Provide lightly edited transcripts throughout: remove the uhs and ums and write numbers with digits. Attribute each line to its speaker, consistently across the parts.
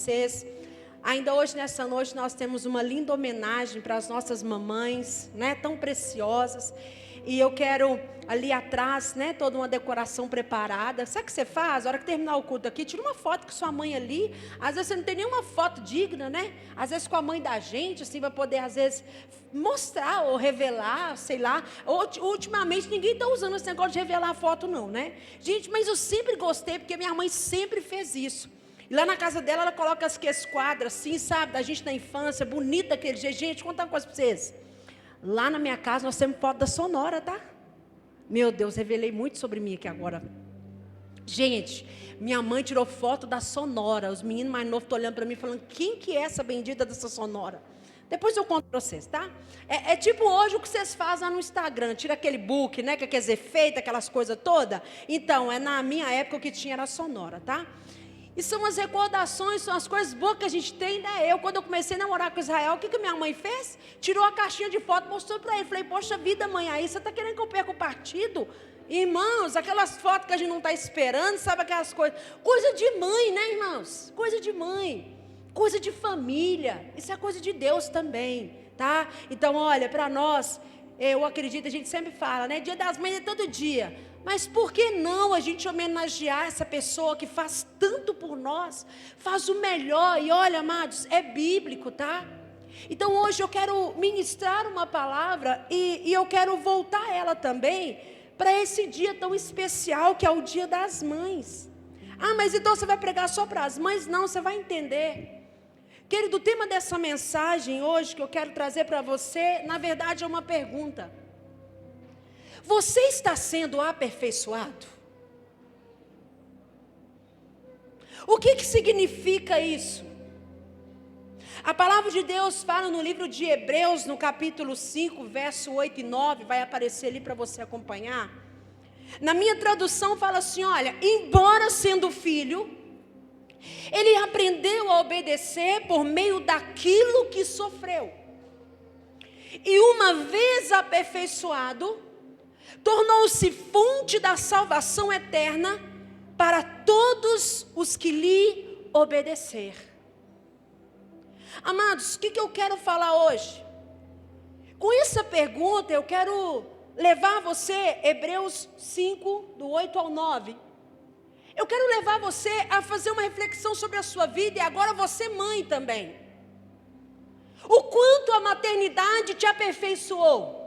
Speaker 1: vocês. Ainda hoje, nessa noite, nós temos uma linda homenagem para as nossas mamães, né, tão preciosas. E eu quero ali atrás, né, toda uma decoração preparada. Sabe o que você faz? A hora que terminar o culto aqui, tira uma foto com sua mãe ali. Às vezes você não tem nenhuma foto digna, né? Às vezes com a mãe da gente, assim, vai poder, às vezes, mostrar ou revelar, sei lá. Ultimamente, ninguém está usando esse negócio de revelar a foto, não, né? Gente, mas eu sempre gostei, porque minha mãe sempre fez isso. E lá na casa dela, ela coloca aqueles quadros assim, sabe, da gente na infância, bonita daquele jeito. Gente, vou contar uma coisa para vocês. Lá na minha casa, nós temos foto da Sonora, tá? Meu Deus, revelei muito sobre mim aqui agora. Gente, minha mãe tirou foto da Sonora. Os meninos mais novos estão olhando para mim, falando, quem que é essa bendita dessa Sonora? Depois eu conto para vocês, tá? É tipo hoje o que vocês fazem lá no Instagram. Tira aquele book, né, que quer dizer, efeitos, aquelas coisas todas. Então, na minha época, o que tinha era a Sonora, tá? E são as recordações, são as coisas boas que a gente tem, né? Quando eu comecei a namorar com Israel, o que minha mãe fez? Tirou a caixinha de foto, mostrou para ele. Falei, poxa vida, mãe, aí você está querendo que eu perca o partido? Irmãos, aquelas fotos que a gente não está esperando, sabe aquelas coisas? Coisa de mãe, né, irmãos? Coisa de mãe, coisa de família. Isso é coisa de Deus também, tá? Então, olha, para nós, eu acredito, a gente sempre fala, né? Dia das Mães é todo dia. Mas por que não a gente homenagear essa pessoa que faz tanto por nós, faz o melhor? E olha, amados, é bíblico, tá? Então hoje eu quero ministrar uma palavra e eu quero voltar ela também para esse dia tão especial que é o Dia das Mães. Ah, mas então você vai pregar só para as mães? Não, você vai entender. Querido, o tema dessa mensagem hoje que eu quero trazer para você, na verdade é uma pergunta. Você está sendo aperfeiçoado? O que significa isso? A palavra de Deus fala no livro de Hebreus, no capítulo 5, verso 8 e 9, vai aparecer ali para você acompanhar. Na minha tradução fala assim, olha, embora sendo filho, ele aprendeu a obedecer por meio daquilo que sofreu. E uma vez aperfeiçoado, tornou-se fonte da salvação eterna para todos os que lhe obedecer. Amados, o que eu quero falar hoje? Com essa pergunta eu quero levar você, Hebreus 5, do 8 ao 9. Eu quero levar você a fazer uma reflexão sobre a sua vida e agora você mãe também. O quanto a maternidade te aperfeiçoou.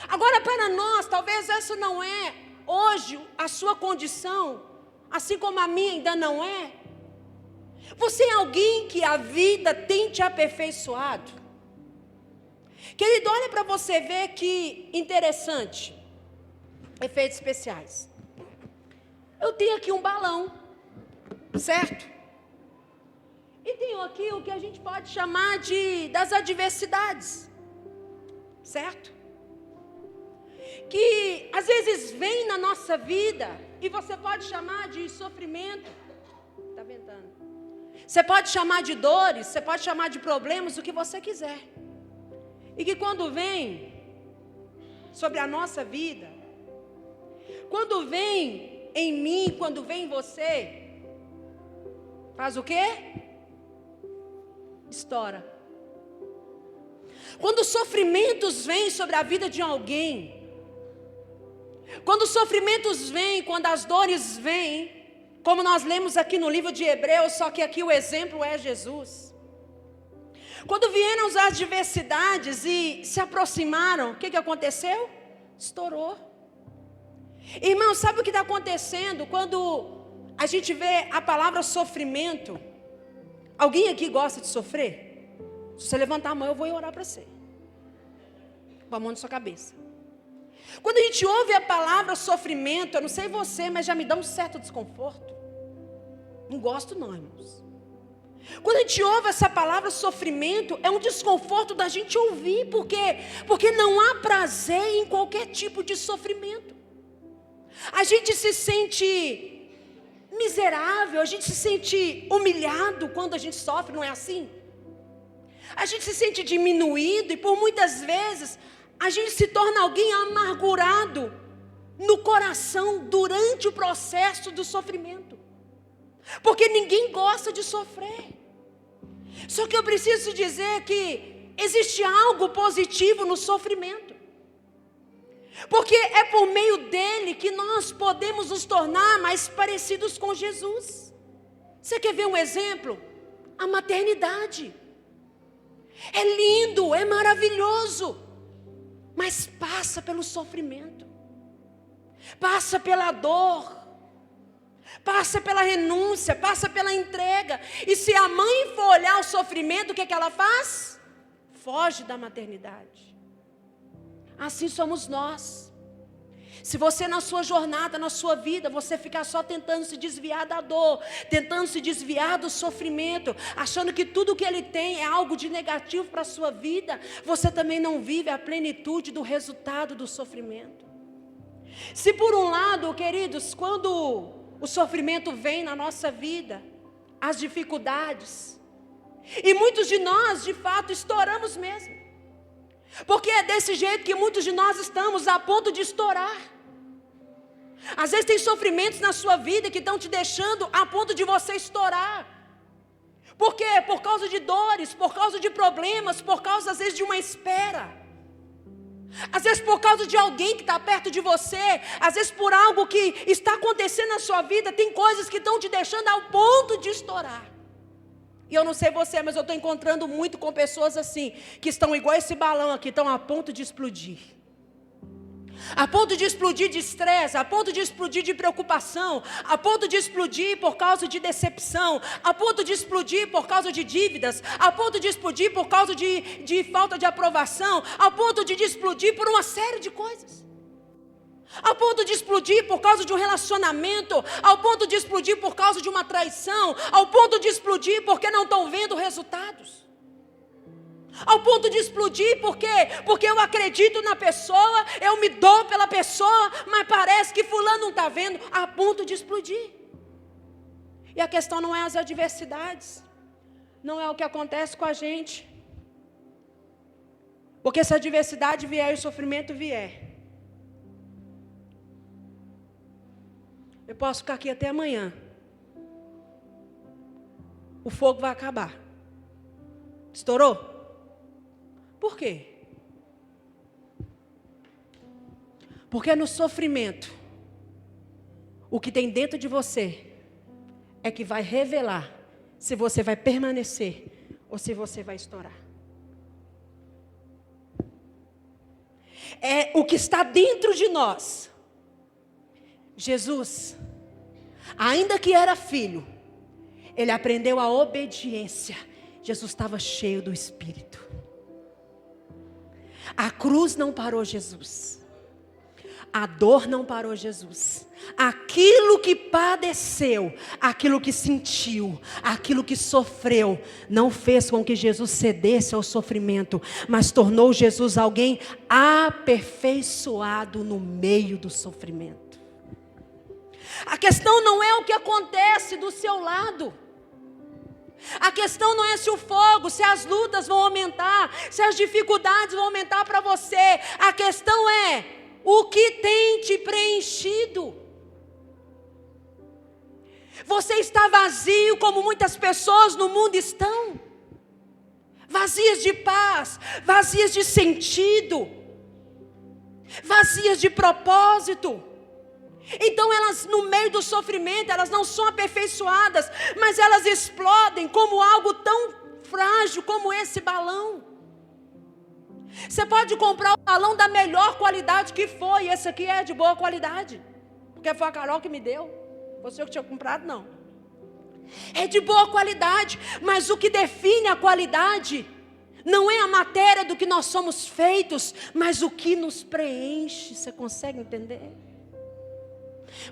Speaker 1: Agora para nós, talvez essa não é hoje a sua condição, assim como a minha ainda não é. Você é alguém que a vida tem te aperfeiçoado. Querido, olha para você ver que interessante. Efeitos especiais. Eu tenho aqui um balão, certo? E tenho aqui o que a gente pode chamar das adversidades, certo? Que às vezes vem na nossa vida e você pode chamar de sofrimento. Está ventando. Você pode chamar de dores, você pode chamar de problemas, o que você quiser. E que quando vem sobre a nossa vida, quando vem em mim, quando vem em você, faz o quê? Estoura. Quando os sofrimentos vêm sobre a vida de alguém, quando os sofrimentos vêm, quando as dores vêm, como nós lemos aqui no livro de Hebreus, só que aqui o exemplo é Jesus. Quando vieram as adversidades e se aproximaram, o que aconteceu? Estourou. Irmão, sabe o que está acontecendo quando a gente vê a palavra sofrimento? Alguém aqui gosta de sofrer? Se você levantar a mão, eu vou orar para você. Com a mão na sua cabeça. Quando a gente ouve a palavra sofrimento, eu não sei você, mas já me dá um certo desconforto. Não gosto não, irmãos. Quando a gente ouve essa palavra sofrimento, é um desconforto da gente ouvir. Por quê? Porque não há prazer em qualquer tipo de sofrimento. A gente se sente miserável, a gente se sente humilhado quando a gente sofre, não é assim? A gente se sente diminuído e por muitas vezes a gente se torna alguém amargurado no coração durante o processo do sofrimento. Porque ninguém gosta de sofrer. Só que eu preciso dizer que existe algo positivo no sofrimento. Porque é por meio dele que nós podemos nos tornar mais parecidos com Jesus. Você quer ver um exemplo? A maternidade. É lindo, é maravilhoso, mas passa pelo sofrimento, passa pela dor, passa pela renúncia, passa pela entrega. E se a mãe for olhar o sofrimento, o que ela faz? Foge da maternidade. Assim somos nós. Se você na sua jornada, na sua vida, você ficar só tentando se desviar da dor, tentando se desviar do sofrimento, achando que tudo que ele tem é algo de negativo para a sua vida, você também não vive a plenitude do resultado do sofrimento. Se por um lado, queridos, quando o sofrimento vem na nossa vida, as dificuldades, e muitos de nós, de fato, estouramos mesmo. Porque é desse jeito que muitos de nós estamos a ponto de estourar. Às vezes tem sofrimentos na sua vida que estão te deixando a ponto de você estourar. Por quê? Por causa de dores, por causa de problemas, por causa às vezes de uma espera. Às vezes por causa de alguém que está perto de você, às vezes por algo que está acontecendo na sua vida, tem coisas que estão te deixando ao ponto de estourar. E eu não sei você, mas eu estou encontrando muito com pessoas assim, que estão igual esse balão aqui, estão a ponto de explodir. A ponto de explodir de estresse, a ponto de explodir de preocupação, a ponto de explodir por causa de decepção, a ponto de explodir por causa de dívidas, a ponto de explodir por causa de falta de aprovação, a ponto de explodir por uma série de coisas. Ao ponto de explodir por causa de um relacionamento, ao ponto de explodir por causa de uma traição, ao ponto de explodir porque não estão vendo resultados. Ao ponto de explodir porque eu acredito na pessoa, eu me dou pela pessoa, mas parece que fulano não está vendo, a ponto de explodir. E a questão não é as adversidades, não é o que acontece com a gente. Porque se a adversidade vier e o sofrimento vier, eu posso ficar aqui até amanhã. O fogo vai acabar. Estourou? Por quê? Porque no sofrimento, o que tem dentro de você é que vai revelar se você vai permanecer ou se você vai estourar. É o que está dentro de nós. Jesus, ainda que era filho, ele aprendeu a obediência. Jesus estava cheio do Espírito. A cruz não parou Jesus. A dor não parou Jesus. Aquilo que padeceu, aquilo que sentiu, aquilo que sofreu, não fez com que Jesus cedesse ao sofrimento, mas tornou Jesus alguém aperfeiçoado no meio do sofrimento. A questão não é o que acontece do seu lado. A questão não é se o fogo, se as lutas vão aumentar, se as dificuldades vão aumentar para você. A questão é o que tem te preenchido. Você está vazio como muitas pessoas no mundo estão. Vazias de paz, vazias de sentido, vazias de propósito. Então elas no meio do sofrimento, elas não são aperfeiçoadas, mas elas explodem como algo tão frágil como esse balão. Você pode comprar um balão da melhor qualidade que for, e esse aqui é de boa qualidade, porque foi a Carol que me deu, você que tinha comprado, não. É de boa qualidade, mas o que define a qualidade não é a matéria do que nós somos feitos, mas o que nos preenche. Você consegue entender?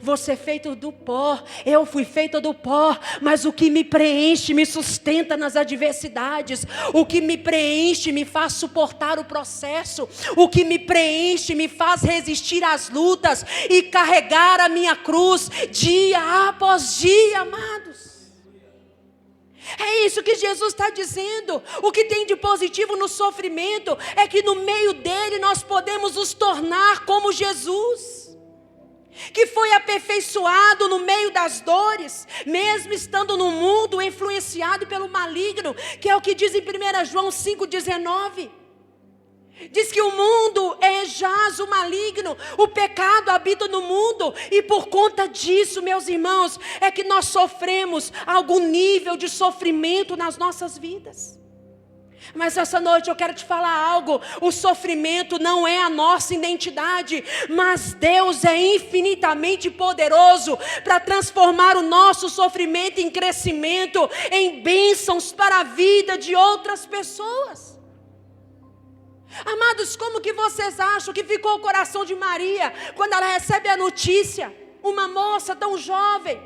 Speaker 1: Você é feito do pó, eu fui feito do pó, mas o que me preenche, me sustenta nas adversidades, o que me preenche me faz suportar o processo, o que me preenche me faz resistir às lutas e carregar a minha cruz dia após dia, amados. É isso que Jesus está dizendo. O que tem de positivo no sofrimento é que no meio dele nós podemos nos tornar como Jesus. que foi aperfeiçoado no meio das dores, mesmo estando no mundo influenciado pelo maligno, que é o que diz em 1 João 5,19. Diz que o mundo é jaz o maligno, o pecado habita no mundo, e por conta disso, meus irmãos, é que nós sofremos algum nível de sofrimento nas nossas vidas. Mas essa noite eu quero te falar algo: o sofrimento não é a nossa identidade, mas Deus é infinitamente poderoso para transformar o nosso sofrimento em crescimento, em bênçãos para a vida de outras pessoas. Amados, como que vocês acham que ficou o coração de Maria quando ela recebe a notícia? Uma moça tão jovem,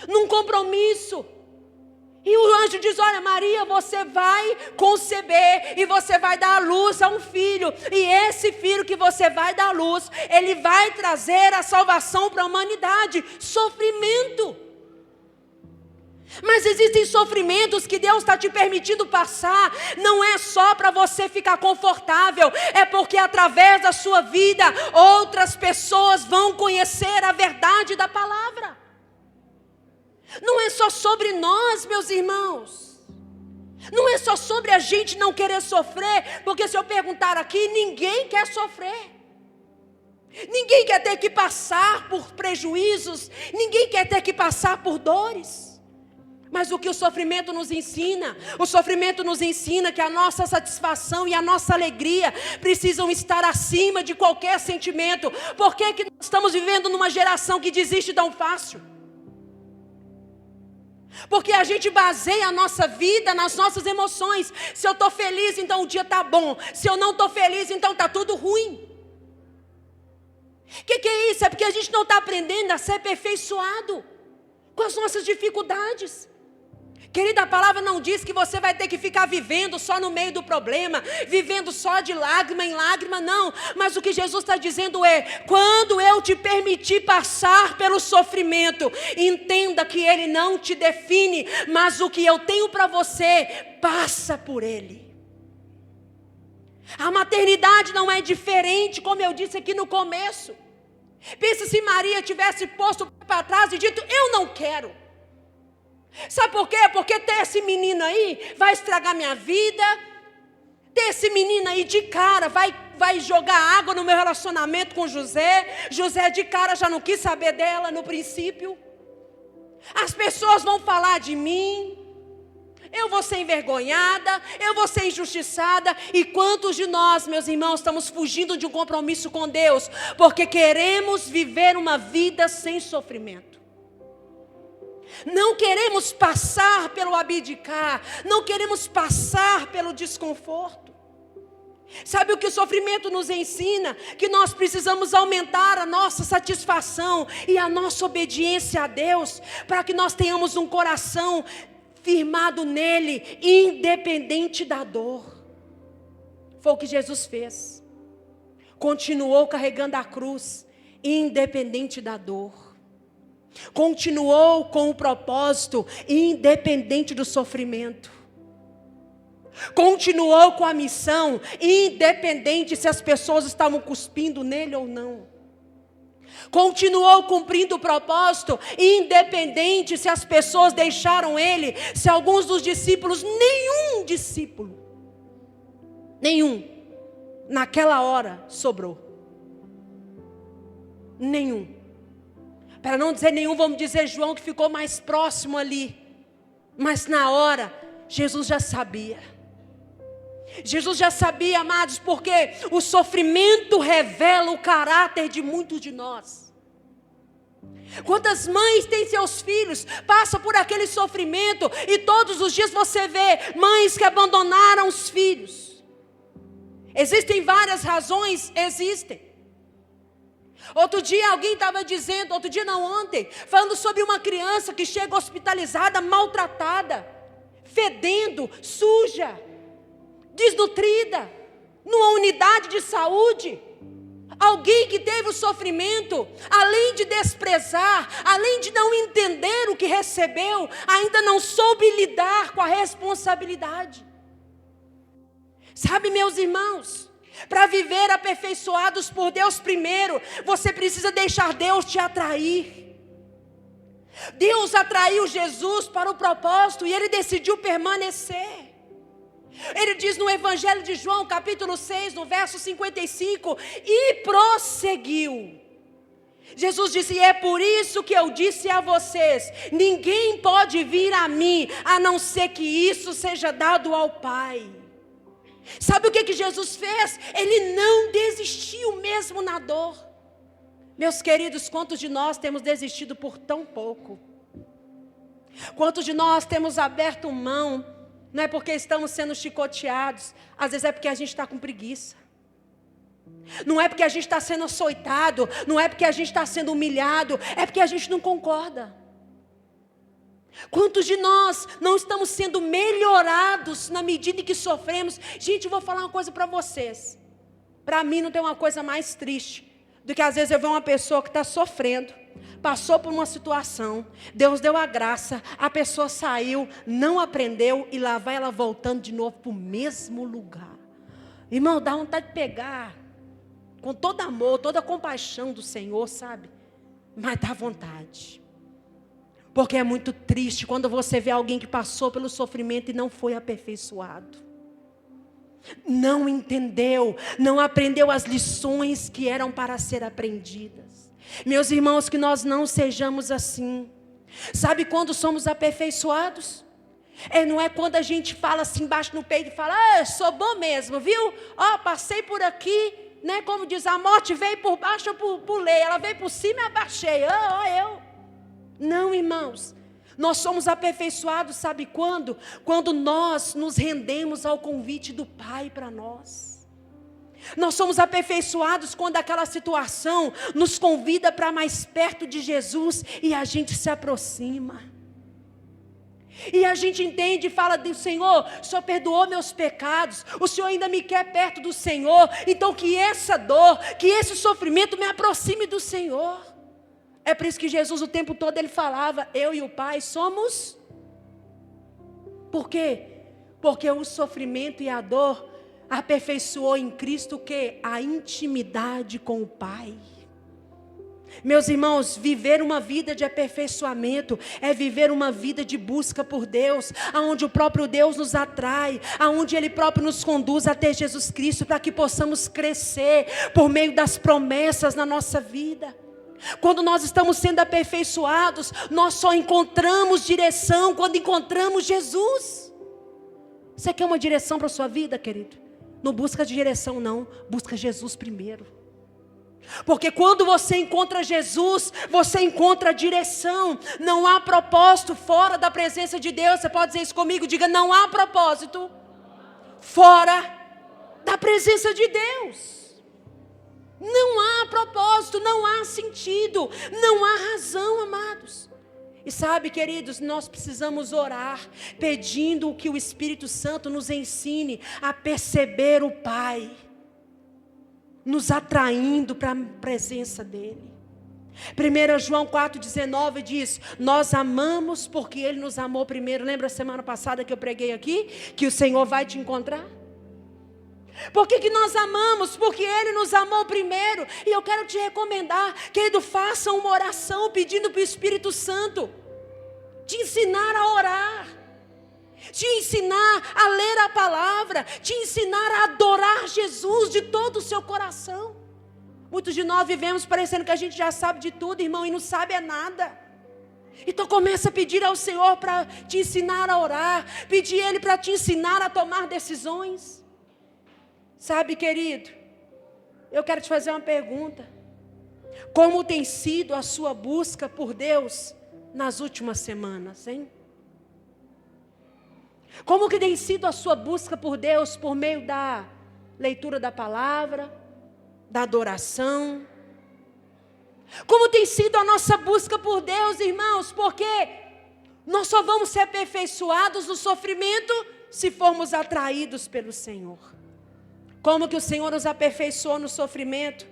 Speaker 1: num compromisso, e o anjo diz: olha, Maria, você vai conceber e você vai dar à luz a um filho, e esse filho que você vai dar à luz, ele vai trazer a salvação para a humanidade. Sofrimento. Mas existem sofrimentos que Deus está te permitindo passar, não é só para você ficar confortável, é porque através da sua vida, outras pessoas vão conhecer a verdade da palavra. Não é só sobre nós, meus irmãos, não é só sobre a gente não querer sofrer, porque se eu perguntar aqui, ninguém quer sofrer. Ninguém quer ter que passar por prejuízos, ninguém quer ter que passar por dores. Mas o que o sofrimento nos ensina? O sofrimento nos ensina que a nossa satisfação e a nossa alegria precisam estar acima de qualquer sentimento. Por que que nós estamos vivendo numa geração que desiste tão fácil? Porque a gente baseia a nossa vida nas nossas emoções. Se eu estou feliz, então o dia está bom. Se eu não estou feliz, então está tudo ruim. O que é isso? É porque a gente não está aprendendo a ser aperfeiçoado com as nossas dificuldades. Querida, a palavra não diz que você vai ter que ficar vivendo só no meio do problema, vivendo só de lágrima em lágrima, não. Mas o que Jesus está dizendo é: quando eu te permitir passar pelo sofrimento, entenda que ele não te define, mas o que eu tenho para você, passa por ele. A maternidade não é diferente, como eu disse aqui no começo. Pensa se Maria tivesse posto para trás e dito: eu não quero. Sabe por quê? Porque ter esse menino aí vai estragar minha vida. Ter esse menino aí de cara vai jogar água no meu relacionamento com José. José de cara já não quis saber dela no princípio. As pessoas vão falar de mim. Eu vou ser envergonhada, eu vou ser injustiçada. E quantos de nós, meus irmãos, estamos fugindo de um compromisso com Deus porque queremos viver uma vida sem sofrimento? Não queremos passar pelo abdicar, não queremos passar pelo desconforto. Sabe o que o sofrimento nos ensina? Que nós precisamos aumentar a nossa satisfação e a nossa obediência a Deus, para que nós tenhamos um coração firmado nele, independente da dor. Foi o que Jesus fez. Continuou carregando a cruz, independente da dor. Continuou com o propósito, independente do sofrimento. Continuou com a missão, independente se as pessoas estavam cuspindo nele ou não. Continuou cumprindo o propósito, independente se as pessoas deixaram ele, se alguns dos discípulos, nenhum discípulo, naquela hora sobrou. Nenhum. Para não dizer nenhum, vamos dizer João, que ficou mais próximo ali. Mas na hora, Jesus já sabia. Jesus já sabia, amados, porque o sofrimento revela o caráter de muitos de nós. Quantas mães têm seus filhos, passam por aquele sofrimento, e todos os dias você vê mães que abandonaram os filhos. Existem várias razões, existem. Outro dia alguém estava dizendo, ontem, falando sobre uma criança que chega hospitalizada, maltratada, fedendo, suja, desnutrida, numa unidade de saúde. Alguém que teve o sofrimento, além de desprezar, além de não entender o que recebeu, ainda não soube lidar com a responsabilidade. Sabe, meus irmãos, Para viver aperfeiçoados por Deus primeiro, você precisa deixar Deus te atrair. Deus atraiu Jesus para o propósito e Ele decidiu permanecer. Ele diz no Evangelho de João, capítulo 6, no verso 55, e prosseguiu. Jesus disse, e é por isso que eu disse a vocês, ninguém pode vir a mim, a não ser que isso seja dado ao Pai. Sabe o que Jesus fez? Ele não desistiu mesmo na dor. Meus queridos, quantos de nós temos desistido por tão pouco? Quantos de nós temos aberto mão? Não é porque estamos sendo chicoteados, às vezes é porque a gente está com preguiça. Não é porque a gente está sendo açoitado, não é porque a gente está sendo humilhado, é porque a gente não concorda. Quantos de nós não estamos sendo melhorados na medida em que sofremos? Gente, eu vou falar uma coisa para vocês. Para mim não tem uma coisa mais triste do que às vezes eu ver uma pessoa que está sofrendo, passou por uma situação, Deus deu a graça, a pessoa saiu, não aprendeu e lá vai ela voltando de novo para o mesmo lugar. Irmão, dá vontade de pegar, com todo amor, toda a compaixão do Senhor, sabe? Mas dá vontade. Porque é muito triste quando você vê alguém que passou pelo sofrimento e não foi aperfeiçoado. Não entendeu, não aprendeu as lições que eram para ser aprendidas. Meus irmãos, que nós não sejamos assim. Sabe quando somos aperfeiçoados? Não é quando a gente fala assim embaixo no peito e fala, sou bom mesmo, viu? Passei por aqui, né? Como diz, a morte veio por baixo, eu pulei, ela veio por cima e abaixei, eu. Não, irmãos, nós somos aperfeiçoados, sabe quando? Quando nós nos rendemos ao convite do Pai para nós. Nós somos aperfeiçoados quando aquela situação nos convida para mais perto de Jesus e a gente se aproxima. E a gente entende e fala do Senhor, o Senhor perdoou meus pecados, o Senhor ainda me quer perto do Senhor, então que essa dor, que esse sofrimento me aproxime do Senhor. É por isso que Jesus o tempo todo ele falava, eu e o Pai somos. Por quê? Porque o sofrimento e a dor aperfeiçoou em Cristo o quê? A intimidade com o Pai. Meus irmãos, viver uma vida de aperfeiçoamento é viver uma vida de busca por Deus, aonde o próprio Deus nos atrai, aonde Ele próprio nos conduz até Jesus Cristo, para que possamos crescer por meio das promessas na nossa vida. Quando nós estamos sendo aperfeiçoados, nós só encontramos direção quando encontramos Jesus. Você quer uma direção para a sua vida, querido? Não busca direção não, busca Jesus primeiro. Porque quando você encontra Jesus, você encontra direção. Não há propósito fora da presença de Deus. Você pode dizer isso comigo? Diga, não há propósito fora da presença de Deus. Não há propósito, não há sentido, não há razão, amados. E sabe, queridos, nós precisamos orar, pedindo que o Espírito Santo nos ensine a perceber o Pai, nos atraindo para a presença dEle. 1 João 4,19 diz, nós amamos porque Ele nos amou primeiro. Lembra a semana passada que eu preguei aqui? Que o Senhor vai te encontrar? Por que nós amamos? Porque Ele nos amou primeiro. E eu quero te recomendar, querido, faça uma oração pedindo para o Espírito Santo te ensinar a orar, te ensinar a ler a palavra, te ensinar a adorar Jesus de todo o seu coração. Muitos de nós vivemos parecendo que a gente já sabe de tudo, irmão, e não sabe é nada. Então começa a pedir ao Senhor para te ensinar a orar, pedir Ele para te ensinar a tomar decisões. Sabe, querido, eu quero te fazer uma pergunta. Como tem sido a sua busca por Deus nas últimas semanas, hein? Como que tem sido a sua busca por Deus por meio da leitura da palavra, da adoração? Como tem sido a nossa busca por Deus, irmãos? Porque nós só vamos ser aperfeiçoados no sofrimento se formos atraídos pelo Senhor. Como que o Senhor nos aperfeiçoou no sofrimento?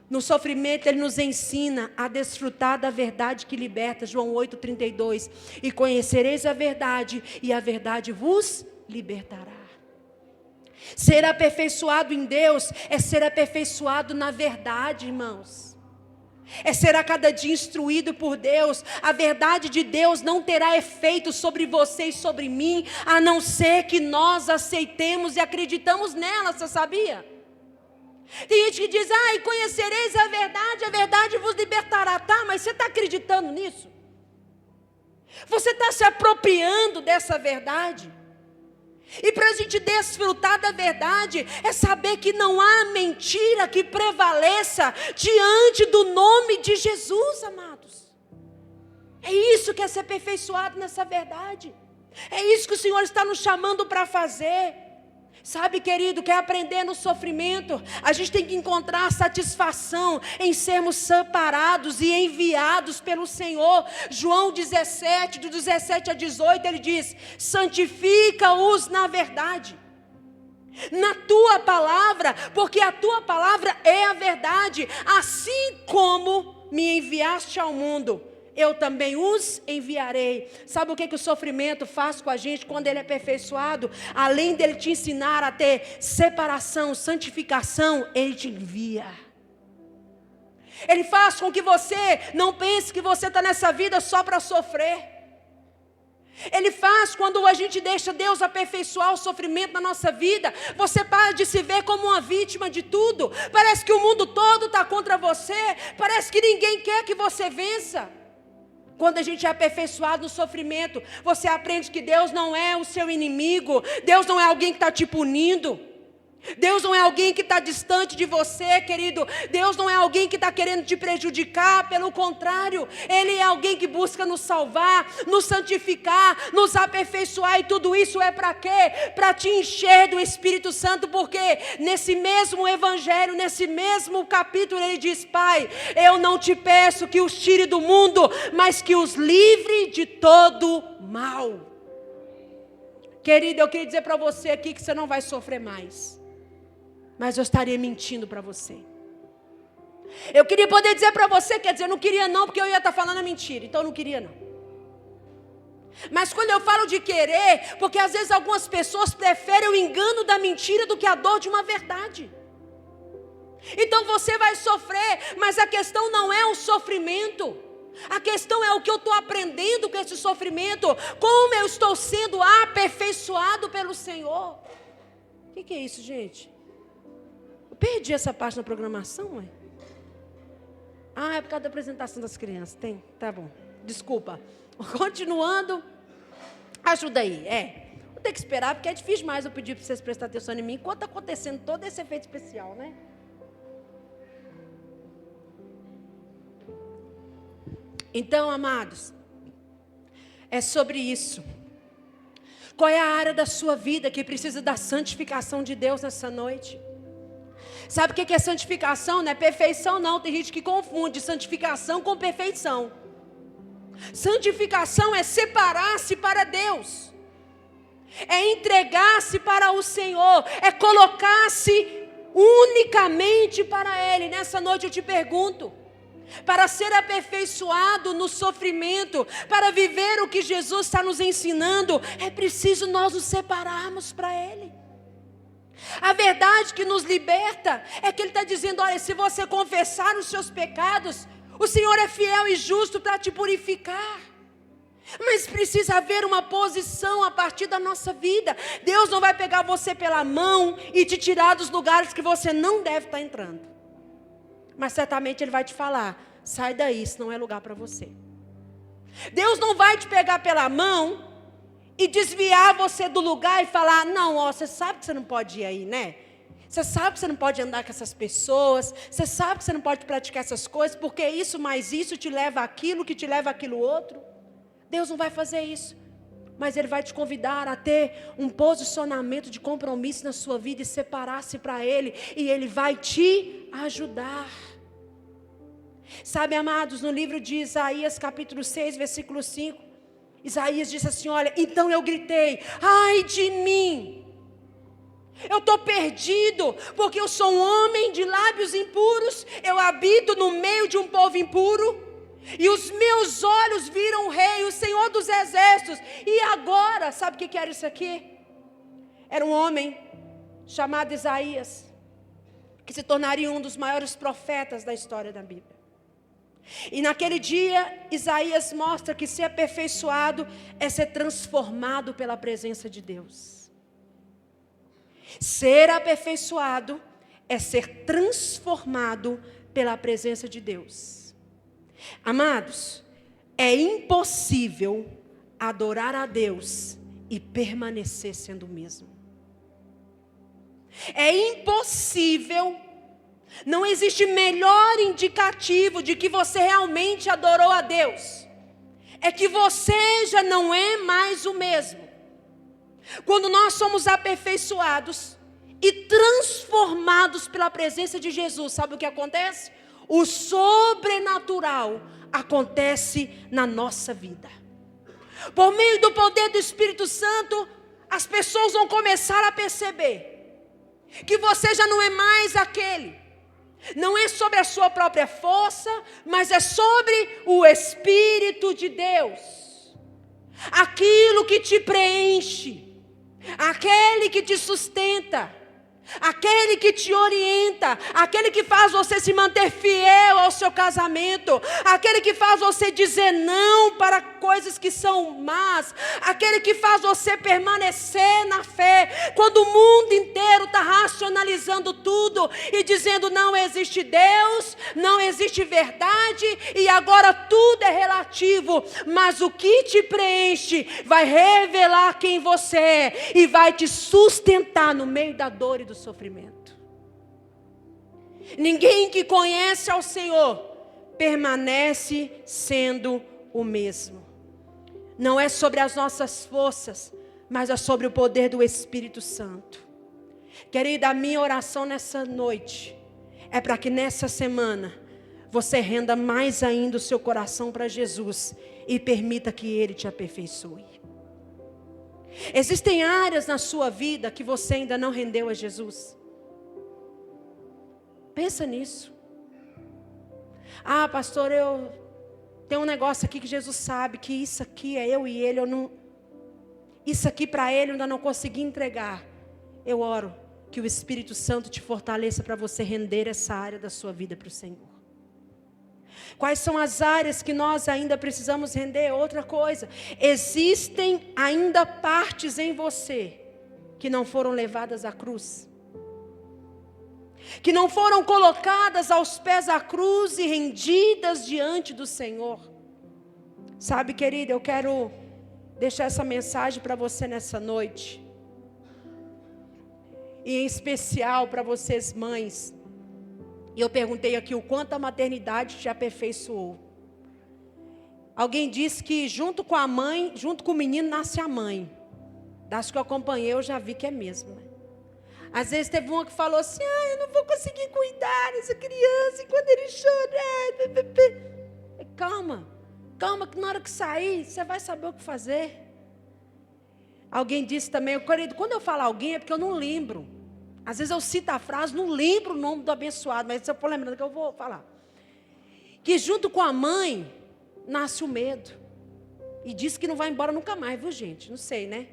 Speaker 1: No sofrimento Ele nos ensina a desfrutar da verdade que liberta, João 8,32. E conhecereis a verdade, e a verdade vos libertará. Ser aperfeiçoado em Deus é ser aperfeiçoado na verdade, irmãos. É ser a cada dia instruído por Deus. A verdade de Deus não terá efeito sobre você e sobre mim, a não ser que nós aceitemos e acreditamos nela, você sabia? Tem gente que diz, e conhecereis a verdade vos libertará. Tá, mas você está acreditando nisso? Você está se apropriando dessa verdade? E para a gente desfrutar da verdade, é saber que não há mentira que prevaleça diante do nome de Jesus, amados. É isso que é ser aperfeiçoado nessa verdade. É isso que o Senhor está nos chamando para fazer. Sabe, querido, quer aprender no sofrimento? A gente tem que encontrar satisfação em sermos separados e enviados pelo Senhor. João 17, do 17 a 18, ele diz: santifica-os na verdade, na tua palavra, porque a tua palavra é a verdade. Assim como me enviaste ao mundo, eu também os enviarei. Sabe o que o sofrimento faz com a gente quando ele é aperfeiçoado? Além dele te ensinar a ter separação, santificação, ele te envia. Ele faz com que você não pense que você está nessa vida só para sofrer. Ele faz quando a gente deixa Deus aperfeiçoar o sofrimento na nossa vida. Você para de se ver como uma vítima de tudo. Parece que o mundo todo está contra você. Parece que ninguém quer que você vença. Quando a gente é aperfeiçoado no sofrimento, você aprende que Deus não é o seu inimigo. Deus não é alguém que está te punindo. Deus não é alguém que está distante de você, querido. Deus não é alguém que está querendo te prejudicar. Pelo contrário, Ele é alguém que busca nos salvar, nos santificar, nos aperfeiçoar. E tudo isso é para quê? Para te encher do Espírito Santo. Porque nesse mesmo evangelho, nesse mesmo capítulo, Ele diz: Pai, eu não te peço que os tire do mundo, mas que os livre de todo mal. Querido, eu queria dizer para você aqui que você não vai sofrer mais. Mas eu estaria mentindo para você. Eu queria poder dizer para você, quer dizer, eu não queria não, porque eu ia estar falando a mentira. Então eu não queria não. Mas quando eu falo de querer, porque às vezes algumas pessoas preferem o engano da mentira do que a dor de uma verdade. Então você vai sofrer, mas a questão não é o sofrimento. A questão é o que eu estou aprendendo com esse sofrimento. Como eu estou sendo aperfeiçoado pelo Senhor. O que é isso, gente? Perdi essa parte na programação, ué? É por causa da apresentação das crianças. Tem? Tá bom. Desculpa. Continuando. Ajuda aí. Vou ter que esperar, porque é difícil mais eu pedir para vocês prestarem atenção em mim, enquanto está acontecendo todo esse efeito especial, né? Então, amados, é sobre isso. Qual é a área da sua vida que precisa da santificação de Deus nessa noite? Sabe o que é santificação? Não é perfeição não. Tem gente que confunde santificação com perfeição. Santificação é separar-se para Deus. É entregar-se para o Senhor. É colocar-se unicamente para Ele. Nessa noite eu te pergunto. Para ser aperfeiçoado no sofrimento, para viver o que Jesus está nos ensinando, é preciso nós nos separarmos para Ele. A verdade que nos liberta é que Ele está dizendo: olha, se você confessar os seus pecados, o Senhor é fiel e justo para te purificar. Mas precisa haver uma posição a partir da nossa vida. Deus não vai pegar você pela mão e te tirar dos lugares que você não deve estar entrando. Mas certamente Ele vai te falar: sai daí, isso não é lugar para você. Deus não vai te pegar pela mão e desviar você do lugar e falar: não, você sabe que você não pode ir aí, né? Você sabe que você não pode andar com essas pessoas. Você sabe que você não pode praticar essas coisas, porque isso mais isso te leva àquilo, que te leva àquilo outro. Deus não vai fazer isso. Mas Ele vai te convidar a ter um posicionamento de compromisso na sua vida e separar-se para Ele. E Ele vai te ajudar. Sabe, amados, no livro de Isaías, capítulo 6, versículo 5, Isaías disse assim: olha, então eu gritei: ai de mim, eu estou perdido, porque eu sou um homem de lábios impuros, eu habito no meio de um povo impuro, e os meus olhos viram o Rei, o Senhor dos Exércitos. E agora, sabe o que era isso aqui? Era um homem chamado Isaías, que se tornaria um dos maiores profetas da história da Bíblia. E naquele dia, Isaías mostra que ser aperfeiçoado é ser transformado pela presença de Deus. Ser aperfeiçoado é ser transformado pela presença de Deus. Amados, é impossível adorar a Deus e permanecer sendo o mesmo. É impossível. Não existe melhor indicativo de que você realmente adorou a Deus. É que você já não é mais o mesmo. Quando nós somos aperfeiçoados e transformados pela presença de Jesus, sabe o que acontece? O sobrenatural acontece na nossa vida. Por meio do poder do Espírito Santo, as pessoas vão começar a perceber que você já não é mais aquele. Não é sobre a sua própria força, mas é sobre o Espírito de Deus. Aquilo que te preenche, aquele que te sustenta, aquele que te orienta, aquele que faz você se manter fiel ao seu casamento, aquele que faz você dizer não para coisas que são más, aquele que faz você permanecer na fé, quando o mundo inteiro está racionalizando tudo e dizendo não existe Deus, não existe verdade e agora tudo é relativo, mas o que te preenche vai revelar quem você é e vai te sustentar no meio da dor e do sofrimento. Ninguém que conhece ao Senhor permanece sendo o mesmo. Não é sobre as nossas forças, mas é sobre o poder do Espírito Santo. Querida, a minha oração nessa noite é para que nessa semana você renda mais ainda o seu coração para Jesus e permita que Ele te aperfeiçoe. Existem áreas na sua vida que você ainda não rendeu a Jesus. Pensa nisso. Ah, pastor, eu tenho um negócio aqui que Jesus sabe que isso aqui é eu e Ele, isso aqui para Ele eu ainda não consegui entregar. Eu oro que o Espírito Santo te fortaleça para você render essa área da sua vida para o Senhor. Quais são as áreas que nós ainda precisamos render? Outra coisa, existem ainda partes em você que não foram levadas à cruz, que não foram colocadas aos pés da cruz e rendidas diante do Senhor. Sabe, querida, eu quero deixar essa mensagem para você nessa noite, e em especial para vocês mães. E eu perguntei aqui o quanto a maternidade te aperfeiçoou. Alguém disse que junto com a mãe, junto com o menino, nasce a mãe. Das que eu acompanhei, eu já vi que é mesmo. Às vezes teve uma que falou assim, eu não vou conseguir cuidar dessa criança, e quando ele chorar... Calma, que na hora que sair, você vai saber o que fazer. Alguém disse também, querido, quando eu falo alguém é porque eu não lembro. Às vezes eu cito a frase, não lembro o nome do abençoado, mas se eu for lembrando que eu vou falar. Que junto com a mãe, nasce o medo. E diz que não vai embora nunca mais, viu gente? Não sei, né?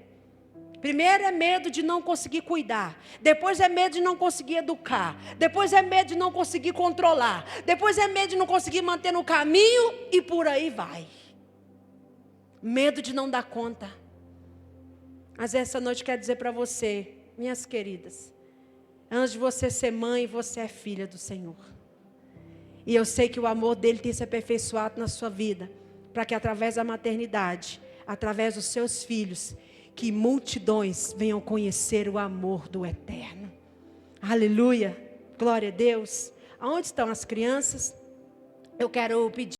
Speaker 1: Primeiro é medo de não conseguir cuidar. Depois é medo de não conseguir educar. Depois é medo de não conseguir controlar. Depois é medo de não conseguir manter no caminho e por aí vai. Medo de não dar conta. Mas essa noite eu quero dizer para você, minhas queridas, antes de você ser mãe, você é filha do Senhor. E eu sei que o amor dele tem se aperfeiçoado na sua vida, para que através da maternidade, através dos seus filhos, que multidões venham conhecer o amor do Eterno. Aleluia, glória a Deus. Aonde estão as crianças? Eu quero pedir.